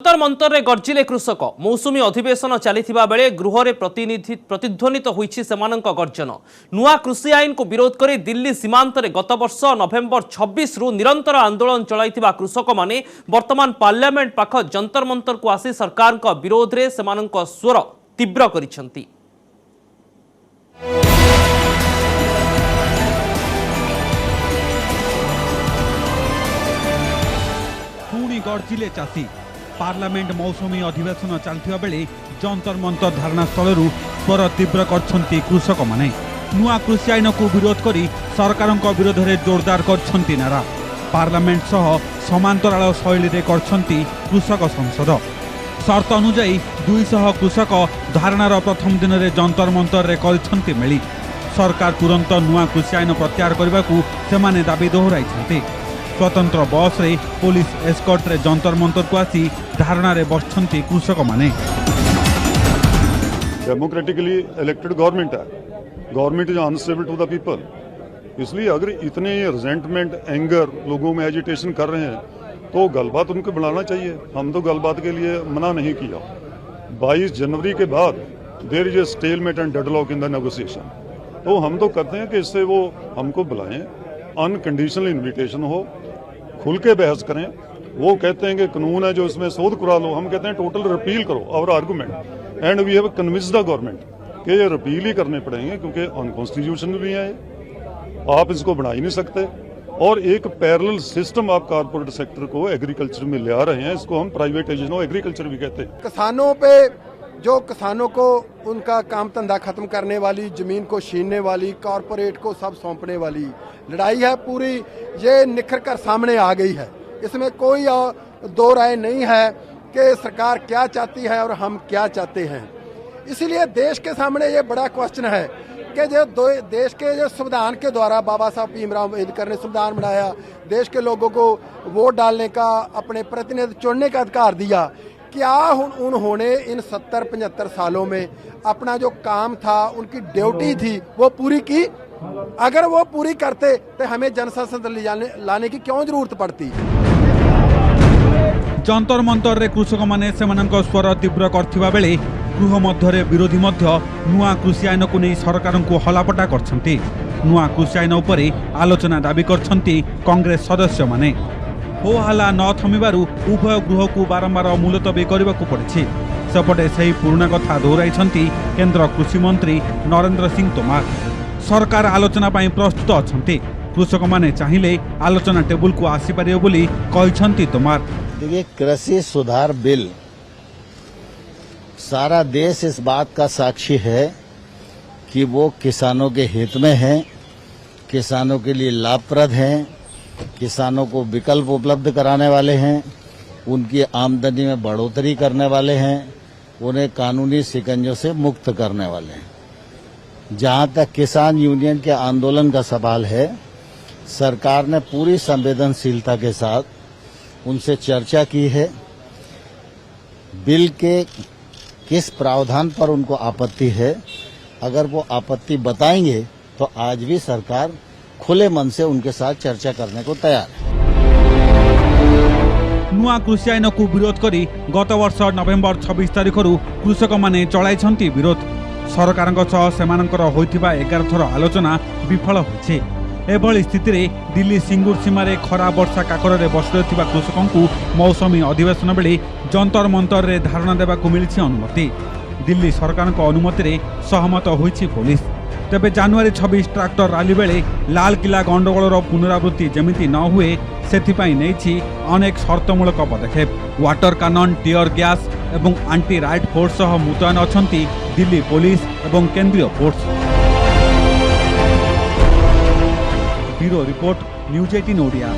जंतर मंतर गर्जिले कृषक मौसुमी अधिवेशन चलिथिबा बेले गृह प्रतिध्वनित होईछि सेमानंक गर्जन। नुआ कृषि आईन को विरोध करी दिल्ली सीमांत रे गत वर्ष नवेम्बर 26 रु निरंतर आंदोलन चलाइथिबा कृषक माने वर्तमान पार्लियामेंट पाख जंतर मंतर को आसी सरकार का विरोध रे सेमानंक स्वर तीव्र करिसेंति। पुणी गर्जिले चाषी पार्लियामेंट मौसुमी अधिवेशन चलता बेले जंतर मंतर धारणा स्थल स्वर तीव्र करछंती कृषक माने। नुआ कृषि आईन को विरोध करी सरकार विरोध में जोरदार करछंती नारा। पार्लियामेंट सह समांतराल शैली रे करछंती कृषक संसद। शर्त अनुजाई 200 कृषक धारणार प्रथम दिन में जंतर मंतर रे करछंती मेली। सरकार तुरंत नुआ कृषि आईन प्रत्याहार करने को सेमाने दाबी दोहराइछंती। स्वतंत्र बस रे पुलिस एस्कॉर्ट रे जंतर मंतर को आसी धारणा रे बसछंती कृषक माने। डेमोक्रेटिकली इलेक्टेड गवर्नमेंट है, government is unstable to the people. इसलिए अगर इतने रिजेंटमेंट एंगर लोगों में एजिटेशन कर रहे हैं तो गलबात उनको बढ़ाना चाहिए। हम तो गलबात के लिए मना नहीं किया। 22 जनवरी के बाद there is a stalemate and deadlock in the negotiation. तो हम तो कहते हैं कि इससे वो हमको बुलाएं, अनकंडीशनल इन्विटेशन हो, खुल के बहस करें। वो कहते हैं कि कानून है जो इसमें शोध करा लो, हम कहते हैं टोटल रिपील करो our argument. And we have convinced the government कि ये रिपील ही करने पड़ेंगे क्योंकि अनकॉन्स्टिट्यूशनल भी है, आप इसको बना ही नहीं सकते। और एक पैरेलल सिस्टम आप कारपोरेट सेक्टर को एग्रीकल्चर में ले आ रहे हैं, इसको हम प्राइवेटाइजेशन ऑफ एग्रीकल्चर भी कहते हैं। किसानों पे जो किसानों को उनका काम धंधा खत्म करने वाली, जमीन को छीनने वाली, कारपोरेट को सब सौंपने वाली लड़ाई है पूरी, ये निखर कर सामने आ गई है। इसमें कोई दो राय नहीं है कि सरकार क्या चाहती है और हम क्या चाहते हैं। इसीलिए देश के सामने ये बड़ा क्वेश्चन है कि जो देश के जो संविधान के द्वारा बाबा साहब भीमराव अम्बेडकर ने संविधान बनाया, देश के लोगों को वोट डालने का, अपने प्रतिनिधि चुनने का अधिकार दिया, क्या उन्होंने इन 70-75 सालों में अपना जो काम था, उनकी ड्यूटी थी, वो पूरी की? अगर वो पूरी करते तो हमें जनसंसद लाने की क्यों जरूरत पड़ती? जंतर मंतर रे कृषक माने सेमानंक स्वर तीव्र करथिबा बेले गृह मध्य विरोधी मध्य नुआ कृषि आईन को नहीं सरकार को हलापटा करछंती। नुआ कृषि आईन उपरे आलोचना दाबी करछंती कांग्रेस सदस्य माने। हो हल्ला न थमिबारु उभय गृह को बारंबार मुलतवी करने को पड़े। सेपटे से पुराना कथा दोहराइछंती केंद्र कृषि मंत्री नरेंद्र सिंह तोमर। सरकार आलोचना पाई प्रस्तुत अछंती, कृषक माने चाहिए आलोचना टेबुल को आसी पारियो बोली कहिछंती तोमर। देखिए, कृषि सुधार बिल सारा देश इस बात का साक्षी है कि वो किसानों के हित में है, किसानों के लिए लाभप्रद हैं, किसानों को विकल्प उपलब्ध कराने वाले हैं, उनकी आमदनी में बढ़ोतरी करने वाले हैं, उन्हें कानूनी शिकंजों से मुक्त करने वाले हैं। जहां तक किसान यूनियन के आंदोलन का सवाल है, सरकार ने पूरी संवेदनशीलता के साथ उनसे चर्चा की है। बिल के किस प्रावधान पर उनको आपत्ति है, अगर वो आपत्ति बताएंगे तो आज भी सरकार खुले मन से उनके साथ चर्चा करने को तैयार है। नुआ कृषि आईन को विरोध करी गत वर्ष नवेम्बर 26 तारिख कृषक माने चलाइछंती विरोध। सरकार सेमानंकर होइथिबा 11 थर आलोचना विफल होइछे। एभली स्थिति रे दिल्ली सिंगूर सीमार खरा वर्षा काकर रे बस रहिथिबा कृषकों को मौसमी अधिवेशन बेले जंतर मंतर रे धारणा देबा को मिलिछि अनुमति। दिल्ली सरकार को अनुमति रे सहमत होइछि पुलिस। तेबे जनवरी 26 ट्रैक्टर रैली बेले लाल किला गंडगोलर पुनरावृत्ति जमिति न हुए सेथिपाई नेछि अनेक शर्तमूलक पदक्षेप। वाटर कानन, टीयर गैस एवं आंटी राइट फोर्स सह मुतयन अछंती दिल्ली पुलिस एवं केंद्रीय force. Bureau report, news 18 Odia.